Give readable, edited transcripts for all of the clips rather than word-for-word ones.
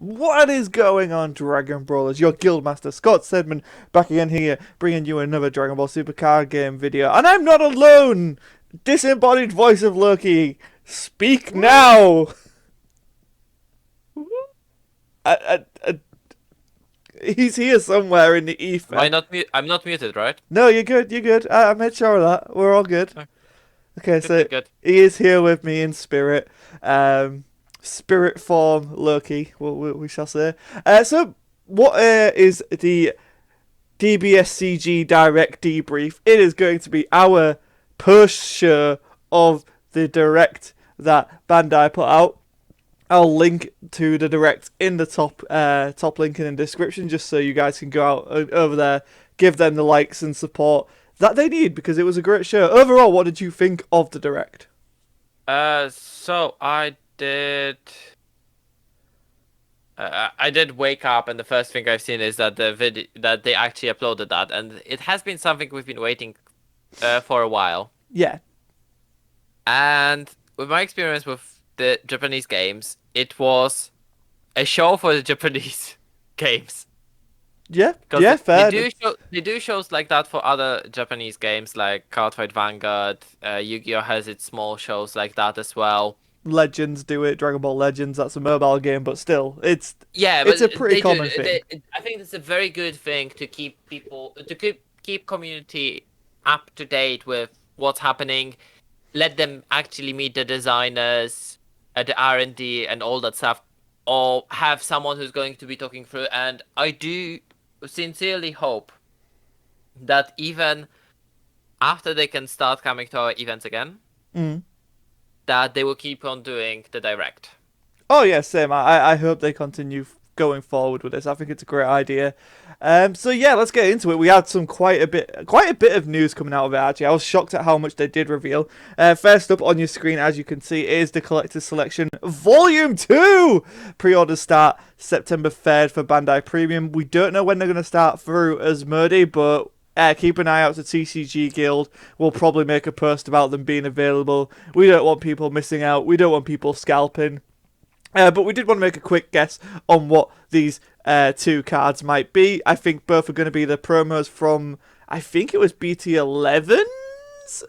What is going on, Dragon Brawlers? Your Guildmaster Scott Sedman back again here, bringing you another Dragon Ball Super card game video. And I'm not alone! Disembodied voice of Loki, speak now! He's here somewhere in the ether. Am I not I'm not muted, right? No, you're good, you're good. I made sure of that. We're all good. Okay, Good, so good, good. he is here with me in spirit. Spirit form Loki, we shall say. So, what is the DBSCG Direct Debrief? It is going to be our post-show of the Direct that Bandai put out. I'll link to the Direct in the top link in the description, just so you guys can go out over there, give them the likes and support that they need, because it was a great show. Overall, what did you think of the Direct? So I did wake up, and the first thing I've seen is that that they actually uploaded that, and it has been something we've been waiting for a while. Yeah. And with my experience with the Japanese games, it was a show for the Japanese games. Yeah, They fair. they do shows like that for other Japanese games, like Cardfight Vanguard. Yu-Gi-Oh has its small shows like that as well. Legends do it. Dragon Ball Legends. That's a mobile game, but still, it's But a pretty common thing. I think it's a very good thing to keep people keep community up to date with what's happening. Let them actually meet the designers, the R&D, and all that stuff, or have someone who's going to be talking through. And I do sincerely hope that even after they can start coming to our events again, that they will keep on doing the direct. Oh yeah, same. I hope they continue going forward with this. I think it's a great idea. So yeah, let's get into it. We had quite a bit of news coming out of it. Actually, I was shocked at how much they did reveal. First up on your screen, as you can see, is the Collector's Selection Volume 2. Pre-orders start September 3rd for Bandai Premium. We don't know when they're going to start through Asmodee, but keep an eye out to TCG Guild. We'll probably make a post about them being available. We don't want people missing out. We don't want people scalping. But we did want to make a quick guess on what these two cards might be. I think both are going to be the promos from, I think it was BT11's?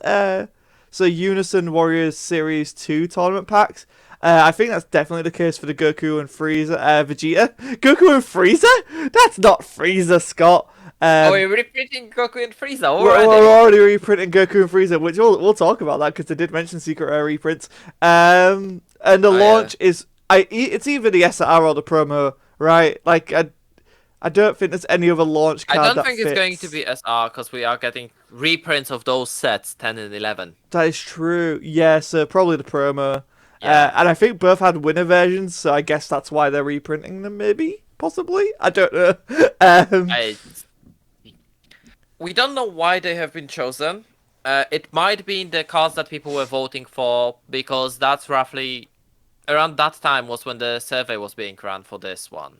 So Unison Warriors Series 2 tournament packs. I think that's definitely the case for the Goku and Frieza, Vegeta. Goku and Frieza? That's not Frieza, Scott. We're reprinting Goku and Frieza We're already. already reprinting Goku and Frieza, which we'll talk about that because they did mention Secret Rare reprints. And the launch is it's either the SR or the promo, right? Like I don't think there's any other launch card. I don't think fits. it's going to be SR because we are getting reprints of those sets 10 and 11. That is true. Yeah, so probably the promo. Yeah. And I think both had winner versions, so I guess that's why they're reprinting them. Maybe, possibly. I don't know. We don't know why they have been chosen. It might be the cards that people were voting for, because that's roughly around that time was when the survey was being run for this one.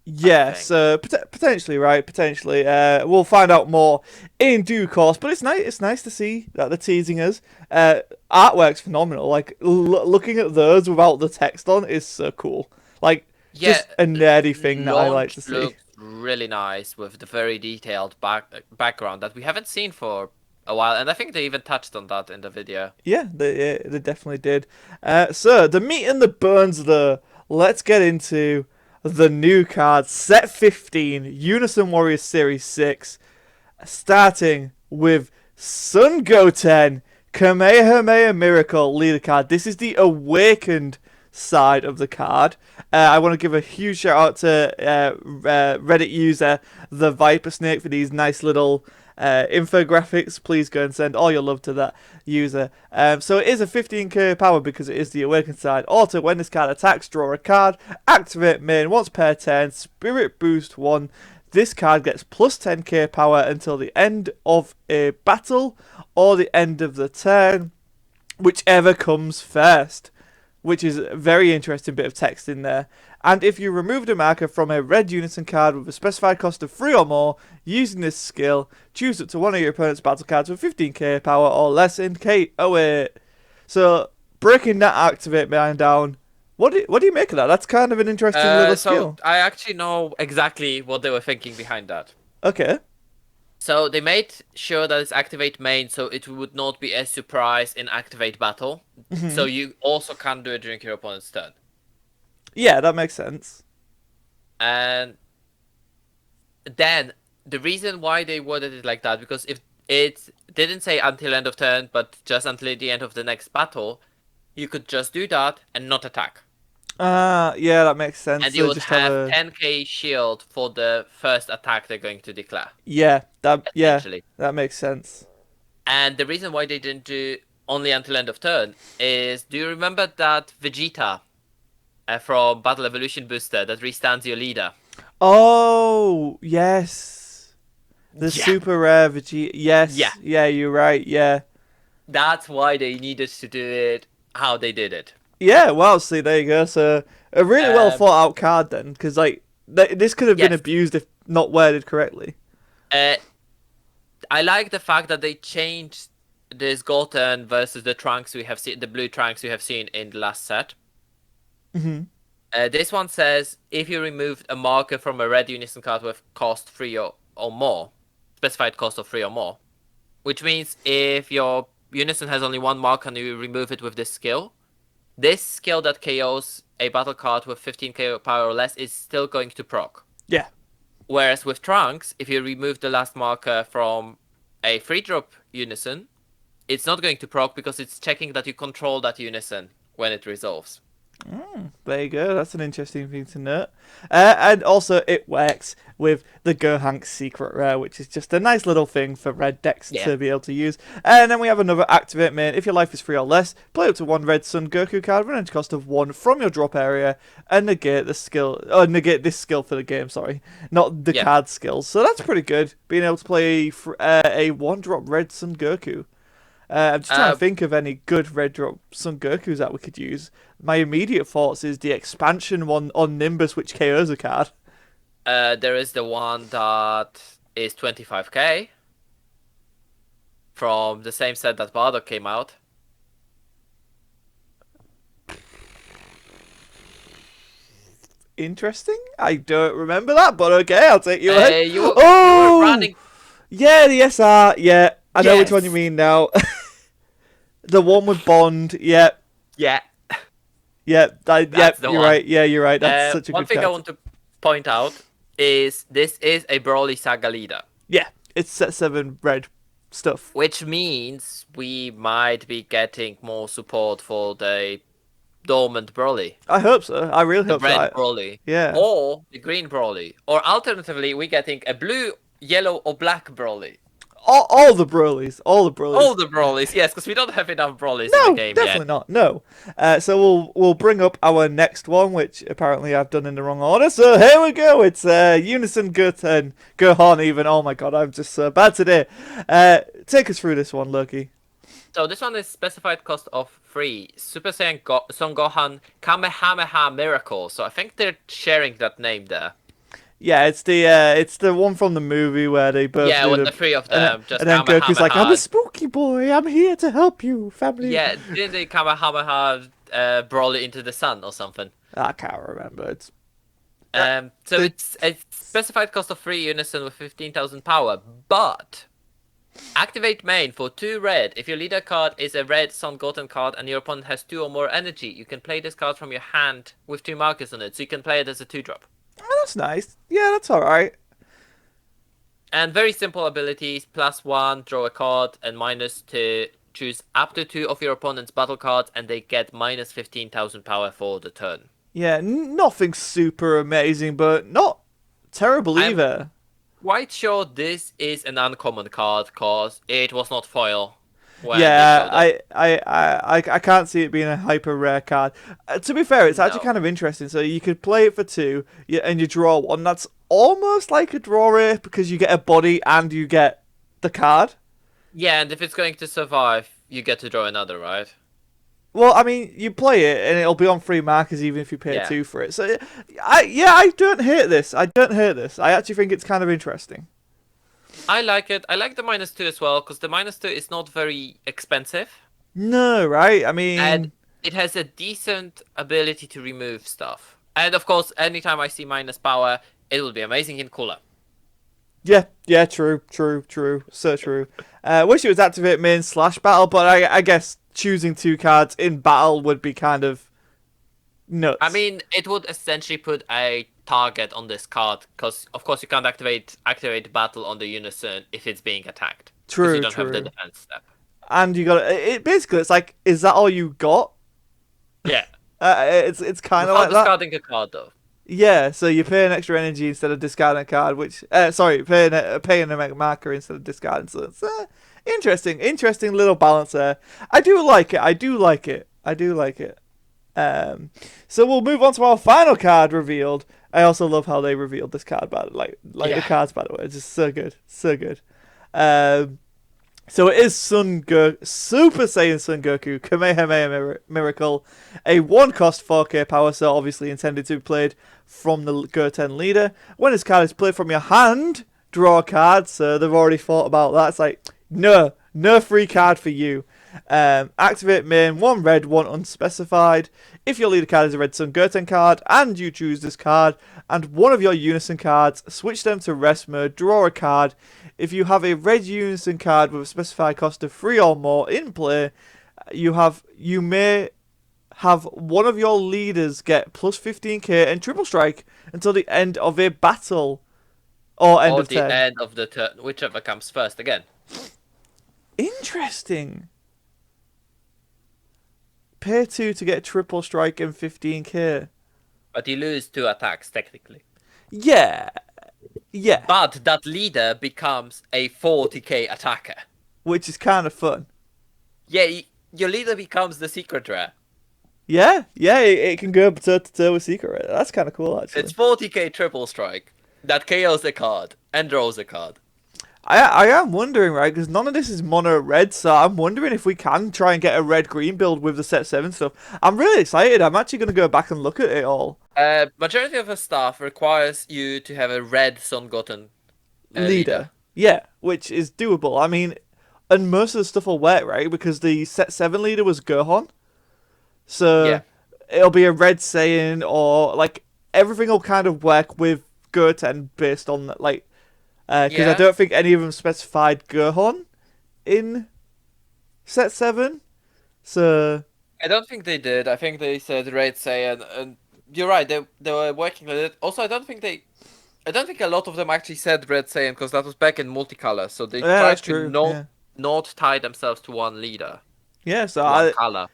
Yeah, so potentially, right? Potentially. We'll find out more in due course. But it's nice. It's nice to see that they're teasing us. Artwork's phenomenal. Like looking at those without the text on is so cool. Like just a nerdy thing that I like to see. Looks really nice with the very detailed background that we haven't seen for a while, and I think they even touched on that in the video. Yeah, they definitely did. So the meat and the bones, though. Let's get into the new cards. Set 15, Unison Warriors Series 6, starting with Sun Goten, Kamehameha Miracle leader card. This is the Awakened side of the card. I want to give a huge shout out to Reddit user The Viper Snake for these nice little infographics. Please go and send all your love to that user. So it is a 15k power because it is the Awakened side. Also, when this card attacks, draw a card, activate main once per turn, Spirit Boost 1. This card gets plus 10k power until the end of a battle or the end of the turn, whichever comes first. Which is a very interesting bit of text in there. And if you removed a marker from a red Unison card with a specified cost of 3 or more, using this skill, choose up to one of your opponent's battle cards with 15k power or less in K08. So, breaking that activate man down, What do you make of that? That's kind of an interesting little So skill. I actually know exactly what they were thinking behind that. Okay. So they made sure that it's activate main, so it would not be a surprise in activate battle. So Hmm. you also can do it during your opponent's turn. Yeah, that makes sense. And then the reason why they worded it like that, because if it didn't say until end of turn, but just until the end of the next battle, you could just do that and not attack. Yeah, that makes sense. And you So would just have have a 10k shield for the first attack they're going to declare, yeah, essentially. that makes sense. And the reason why they didn't do only until end of turn is, do you remember that Vegeta from Battle Evolution Booster that restands your leader? Oh yes, the Yeah. super rare Vegeta. Yeah. Yes, yeah, you're right. Yeah, That's why they needed to do it how they did it. yeah. Well, see, there you go. So a really well Um, thought out card then, because like this could have been yes. abused if not worded correctly. Uh, I like the fact that they changed this Goten versus the Trunks we have seen, the blue Trunks we have seen in the last set. Hmm. This one says if you removed a marker from a red unison card with cost 3 or more, specified cost of 3 or more, which means if your unison has only one marker and you remove it with this skill that KOs a battle card with 15 KO power or less is still going to proc. Yeah. Whereas with Trunks, if you remove the last marker from a free drop unison, it's not going to proc because it's checking that you control that unison when it resolves. There you go. That's an interesting thing to note. And also, it works with the Gohank's secret rare, which is just a nice little thing for red decks Yeah. to be able to use. And then we have another activate main. If your life is 3 or less, play up to 1 red Sun Goku card with an entry cost of 1 from your drop area and negate the skill. Oh, negate this skill for the game, sorry. Not the Yeah. card skill. So that's pretty good, being able to play a 1-drop red Sun Goku. I'm just trying to think of any good red drop Son Gokus that we could use. My immediate thoughts is the expansion one on Nimbus, which KOs a card. There is the one that is 25k from the same set that Bardock came out. Interesting. I don't remember that, but okay, I'll take you in. You were Oh, running. yeah, the SR. Yeah, I know which one you Yes. mean now. The one with Bond. Yeah, Yeah, yeah, yeah. that's the You're one. right. Yeah, you're right. That's such a One good thing I card. want to point out is this is a Broly Saga leader, Yeah, it's set 7 red stuff. which means we might be getting more support for the dormant Broly, I hope so. I really the hope so. red Broly, Yeah. or the green Broly, or alternatively, we're getting a blue, yellow, or black Broly. All the Broly's. All the Broly's. All the Brolys, yes, because we don't have enough Brolys in the No, game definitely yet. not. No. So we'll bring up our next one, which apparently I've done in the wrong order. So here we go. It's Unison Goten Gohan. Even oh my god, I'm just so bad today. Take us through this one, Loki. So this one is specified cost of 3. Super Saiyan Son Gohan Kamehameha Miracle. So I think they're sharing that name there. Yeah, it's the one from the movie where they both Yeah, do when the the three of and, them just and then Goku's like, I'm a Kamehameha. spooky boy. I'm here to help you, family. Yeah, didn't they Kamehameha Broly into the sun or something? I can't remember. It's So the- it's a specified cost of 3 unison with 15,000 power, but activate main for 2 red. If your leader card is a red Son Goten card and your opponent has 2 or more energy, you can play this card from your hand with 2 markers on it, so you can play it as a 2-drop. oh, that's nice. Yeah, that's all right. And very simple abilities: +1, draw a card, and -2, choose up to 2 of your opponent's battle cards, and they get minus 15,000 power for the turn. Yeah, nothing super amazing, but not terrible I'm- either. Quite sure this is an uncommon card, cause it was not foil. When Yeah, they showed it. I can't see it being a hyper rare card. To be fair, it's actually No. kind of interesting. So you could play it for 2, and you draw one. That's almost like a draw rate because you get a body and you get the card. Yeah, and if it's going to survive, you get to draw another, right? Well, I mean, you play it and it'll be on 3 markers even if you pay Yeah. 2 for it. So, I don't hate this. I don't hate this. I actually think it's kind of interesting. I like it. I like the -2 as well, because the -2 is not very expensive. No, right? I mean, And it has a decent ability to remove stuff. And of course, anytime I see minus power, it will be amazing in cooler. Yeah, yeah, true, true, true, so true. Wish it was activate main slash battle, but I guess choosing 2 cards in battle would be kind of I nuts. mean, it would essentially put a target on this card, because of course you can't activate battle on the unison if it's being attacked, because you True, don't have the true. defense step. And you got it. Basically, it's like, is that all you got? Yeah, It's kind of without like that. discarding a card though. Yeah, so you pay an extra energy instead of discarding a card, which sorry, paying a marker instead of discarding. So it's interesting little balance there. I do like it. I do like it. I do like it. So we'll move on to our final card revealed. I also love how they revealed this card, but like the Yeah. cards, by the way, it's just so good, so good. Um, so it is Super Saiyan Son Goku Kamehameha Miracle, a 1 cost 4K power cell, obviously intended to be played from the Goten leader. When this card is played from your hand, draw a card. So they've already thought about that. It's like, no free card for you. Activate main, 1 red, 1 unspecified. If your leader card is a red Sun Goten card and you choose this card and one of your unison cards, switch them to rest mode, draw a card. If you have a red unison card with a specified cost of 3 or more in play, you may have one of your leaders get plus 15k and triple strike until the end of a battle or end Or of the turn. end of the turn, whichever comes first again. Interesting. Pay 2 to get triple strike and 15k. But you lose 2 attacks technically. Yeah, yeah, But that leader becomes a 40k attacker. which is kind of fun. Yeah, your leader becomes the secret rare. Yeah, yeah, it can go toe to toe with Secret Rare. That's kind of cool, actually. It's 40k triple strike that KOs a card and draws a card. I am wondering, right, because none of this is mono red, so I'm wondering if we can try and get a red green build with the set 7 stuff. I'm really excited. I'm actually going to go back and look at it all. Majority of the stuff requires you to have a red Sun Goten leader. Yeah, which is doable. I mean, and most of the stuff will work, right, because the set 7 leader was Gohan. So Yeah. it'll be a red Saiyan, or like everything will kind of work with Goten based on like, because I Yeah. don't think any of them specified Gohan in set 7. So I don't think they did. I think they said Red Saiyan, and you're right. They were working with it. Also, I don't think a lot of them actually said Red Saiyan because that was back in multicolor. So they yeah, that's tried to true. not tie themselves to one leader, Yeah. So one color.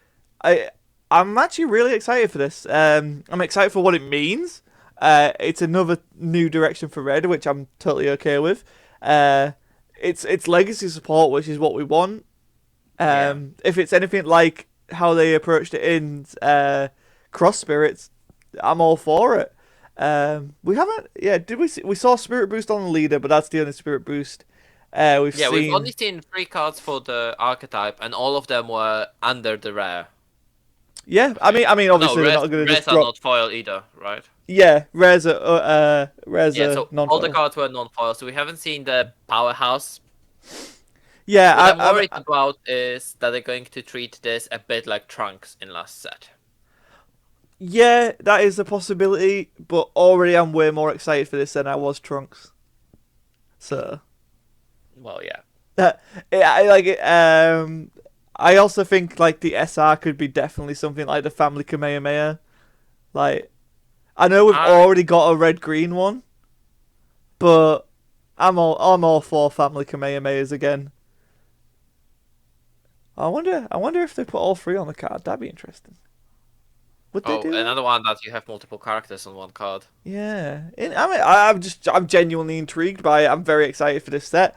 I I'm actually really excited for this. I'm excited for what it means. It's another new direction for Red, which I'm totally okay with. It's legacy support, which is what we want. Yeah. If it's anything like how they approached it in Cross Spirits, I'm all for it. We haven't, yeah. Did we saw Spirit Boost on the leader, but that's the only Spirit Boost we've Yeah, we've only seen. seen 3 cards for the archetype, and all of them were under the rare. Yeah, I think. I mean, No, obviously they're not going to just rares are drop. not foil either, right? Yeah, rares Yeah, are so all the non-foil. cards were non-foil, so we haven't seen the powerhouse. Yeah, What I'm I worried about is that they're going to treat this a bit like Trunks in last set. yeah, that is a possibility, but already I'm way more excited for this than I was Trunks. So, Well, yeah. yeah, I like it. I also think like the SR could be definitely something like the Family Kamehameha. Like, I know we've I already got a red green one, but I'm all for Family Kamehamehas again. I wonder if they put all 3 on the card. That'd be interesting. Would they do that? another one that you have multiple characters on one card. Yeah, I mean, I'm genuinely intrigued by it. I'm very excited for this set.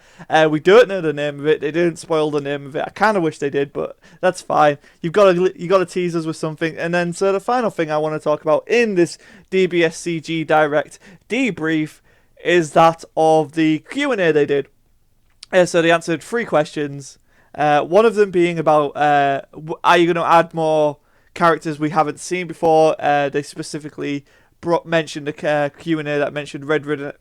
We don't know the name of it. They didn't spoil the name of it. I kind of wish they did, but that's fine. You got to tease us with something, and then so the final thing I want to talk about in this DBSCG Direct debrief is that of the Q&A they did. So they answered 3 questions. One of them being about are you going to add more characters we haven't seen before? They specifically mentioned a Q&A that mentioned Red Ribbon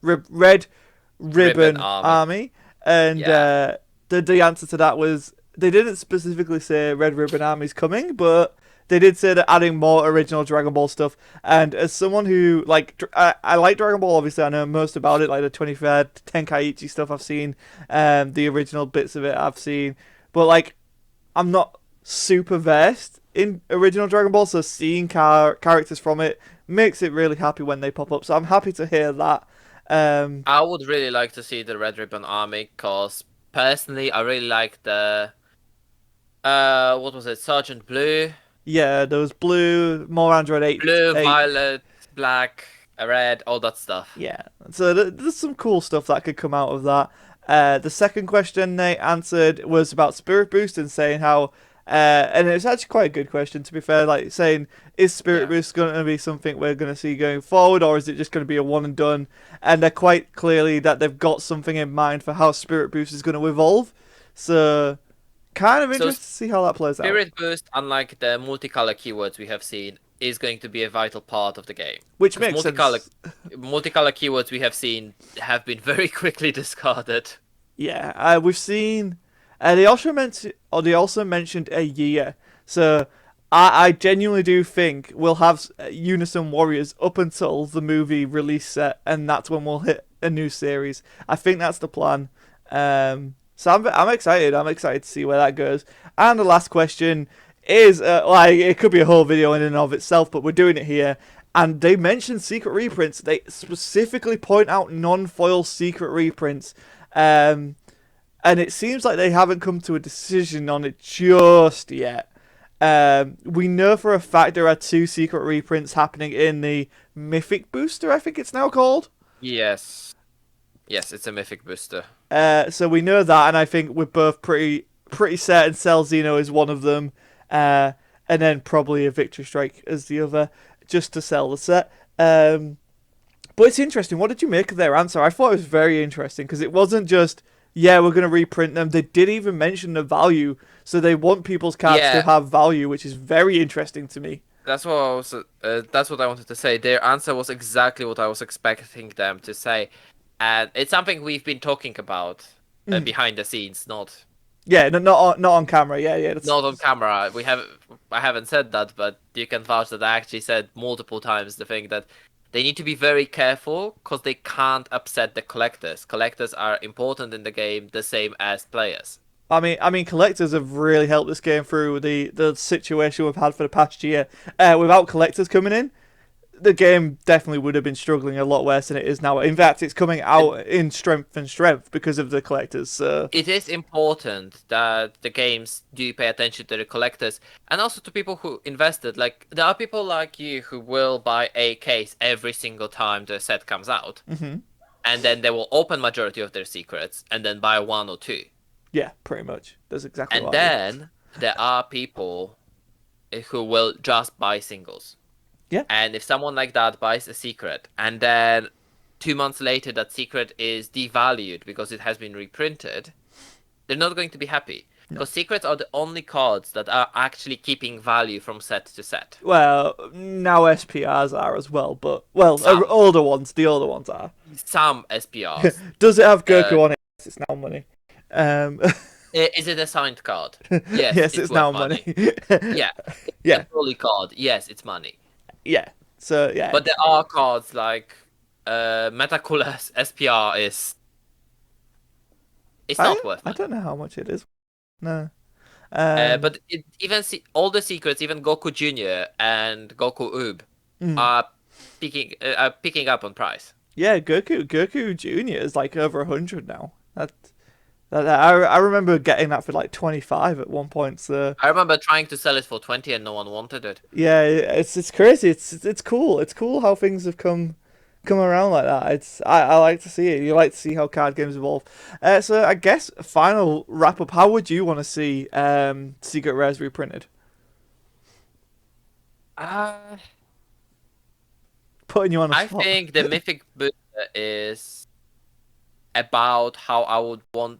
Ribbon Army. Army, and Yeah. the answer to that was they didn't specifically say Red Ribbon Army's coming, but they did say they're adding more original Dragon Ball stuff. And as someone who I like Dragon Ball, obviously I know most about it, like the 23rd Tenkaichi stuff I've seen, the original bits of it I've seen, but like I'm not super versed in original Dragon Ball, so seeing characters from it makes it really happy when they pop up. So I'm happy to hear that. Um, I would really like to see the Red Ribbon Army, because personally, I really like the what was it, Sergeant Blue, yeah, there was blue, more Android 8, Blue, 8. Violet, Black, Red, all that stuff. Yeah, so there's some cool stuff that could come out of that. The second question they answered was about Spirit Boost and saying how, and it's actually quite a good question to be fair. Like saying, is Spirit Yeah. Boost going to be something we're going to see going forward, or is it just going to be a one and done? And they're quite clearly that they've got something in mind for how Spirit Boost is going to evolve. So kind of So interested to see how that plays out. Spirit Boost, unlike the multicolor keywords we have seen, is going to be a vital part of the game. Which Because makes sense. multicolor keywords we have seen have been very quickly discarded. Yeah, we've seen. They also mentioned a year. So I genuinely do think we'll have Unison Warriors up until the movie release set, and that's when we'll hit a new series. I think that's the plan. So I'm excited. I'm excited to see where that goes. And the last question is like it could be a whole video in and of itself, but we're doing it here. And they mentioned secret reprints. They specifically point out non-foil secret reprints. Um, and it seems like they haven't come to a decision on it just yet. We know for a fact there are two secret reprints happening in the Mythic Booster, I think it's now called. Yes. Yes, it's a mythic booster. So we know that, and I think we're both pretty certain Cell Xeno is one of them, and then probably a Victory Strike as the other, just to sell the set. But it's interesting. What did you make of their answer? I thought it was very interesting because it wasn't just, yeah, we're going to reprint them. They did even mention the value. So they want people's cards to Yeah, have value, which is very interesting to me. that's what I wanted to say. Their answer was exactly what I was expecting them to say, and it's something we've been talking about behind the scenes, Yeah, no, not on camera. Yeah, yeah. not on camera. I haven't said that, but you can vouch that I actually said multiple times the thing that they need to be very careful because they can't upset the collectors. Collectors are important in the game, the same as players. I mean, collectors have really helped this game through the situation we've had for the past year. Without collectors coming in, the game definitely would have been struggling a lot worse than it is now. In fact, it's coming It, out in strength and strength because of the collectors. So it is important that the games do pay attention to the collectors and also to people who invested. Like, there are people like you who will buy a case every single time the set comes out, mhm. and then they will open majority of their secrets and then buy one or two. Yeah, pretty much. That's exactly And what I do. then there are people who will just buy singles. Yeah. And if someone like that buys a secret and then 2 months later that secret is devalued because it has been reprinted, they're not going to be happy. No. Because secrets are the only cards that are actually keeping value from set to set. Well, now SPRs are as well, but well, Some. older ones. The older ones are. Some SPRs. Does it have Uh, Goku on it? Yes, it's now money. Um, is it a signed card? Yes, yes, it's it's worth now money. money. Yeah. It's Yeah, a holy card. Yes, it's money. yeah. So yeah, But there are cards like Metaculus SPR is it's I not worth I money. don't know how much it is. No. Um. But all the secrets, even Goku Junior and Goku Ub, Mm. are picking up on price. Yeah, Goku Junior is like over 100 now. I remember getting that for like 25 at one point. So I remember trying to sell it for 20 and no one wanted it. yeah, it's crazy. It's cool. It's cool how things have come around like that. I like to see it. You like to see how card games evolve. So I guess final wrap up. How would you want to see Secret Rares reprinted? Uh, Putting you on the I spot. think the Mythic Booster is about how I would want.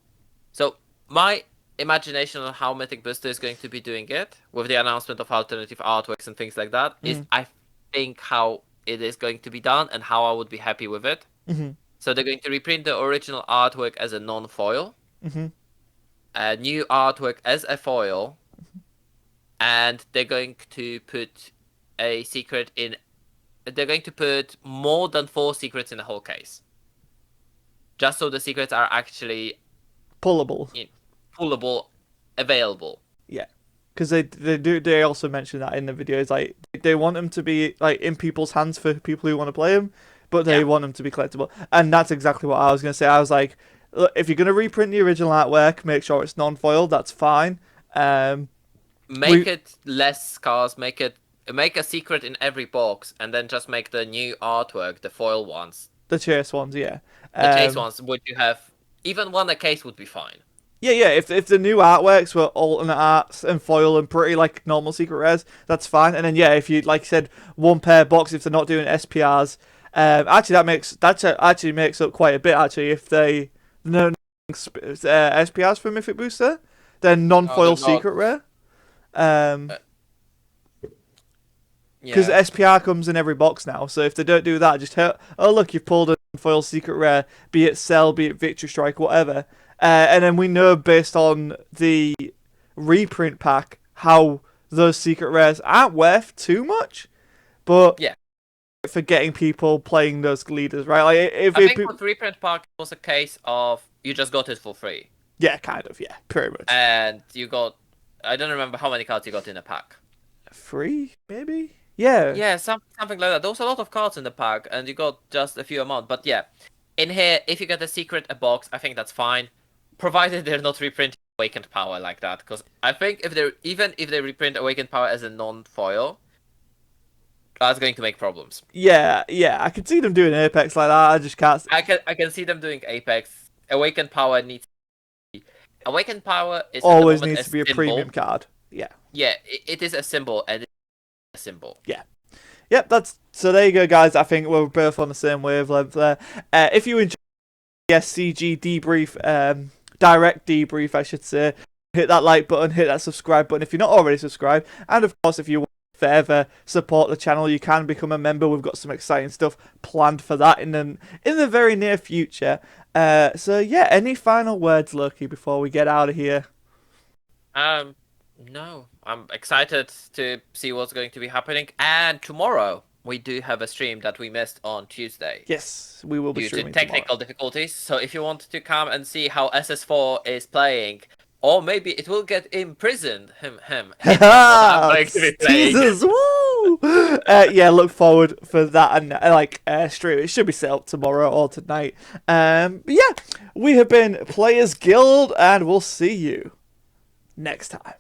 So my imagination on how Mythic Booster is going to be doing it, with the announcement of alternative artworks and things like that, is Mm. I think how it is going to be done and how I would be happy with it. Mhm. So they're going to reprint the original artwork as a non-foil, Mhm. a new artwork as a foil, and they're going to put a secret in. They're going to put more than 4 secrets in the whole case, just so the secrets are actually Pullable. pullable, available. Yeah. Because they also mention that in the videos, like they want them to be like in people's hands for people who want to play them, but they want them to be collectible, and that's exactly what I was gonna say. I was like, look, if you're gonna reprint the original artwork, make sure it's non-foiled. That's fine. Make it less scars. Make a secret in every box, and then just make the new artwork, the foil ones, the chase ones, yeah. the chase ones. Would you have even one a case would be fine. Yeah. If the new artworks were alternate arts and foil and pretty like normal secret rares, that's fine. And then if you like you said 1 pair box, if they're not doing SPRs, actually that actually makes up quite a bit. Actually, if they no SPRs for Mythic Booster, then non-foil secret rare. Because SPR comes in every box now, so if they don't do that, just hit, oh look, you've pulled a foil secret rare, be it Cell, be it Victory Strike, whatever. And then we know based on the reprint pack how those secret rares aren't worth too much, but for getting people playing those leaders, right? Like I think with reprint pack was a case of you just got it for free. Yeah, kind of, pretty much. And you got, I don't remember how many cards you got in a pack. 3, maybe? Yeah, something like that. There was a lot of cards in the pack, and you got just a few amount. But in here, if you get a secret, a box, I think that's fine, provided they're not reprinting Awakened Power like that. Because I think if they reprint Awakened Power as a non-foil, that's going to make problems. Yeah, I can see them doing Apex like that. I just can't. I can see them doing Apex. Awakened Power needs. Awakened Power is always needs to be a premium card. Yeah. Yeah, it is a symbol, and it's a symbol. Yeah. Yep, so there you go, guys. I think we're both on the same wavelength there. If you enjoy the DBSCG debrief, direct debrief, I should say, hit that like button, hit that subscribe button if you're not already subscribed. And of course, if you want to further support the channel, you can become a member. We've got some exciting stuff planned for that in the very near future. So yeah, any final words, Loki, before we get out of here? No, I'm excited to see what's going to be happening. And tomorrow we do have a stream that we missed on Tuesday. Yes, we will be streaming due to technical difficulties. So if you want to come and see how SS4 is playing, or maybe it will get imprisoned, I'm going to be playing. Jesus, woo! Look forward for that and stream. It should be set up tomorrow or tonight. We have been Players Guild, and we'll see you next time.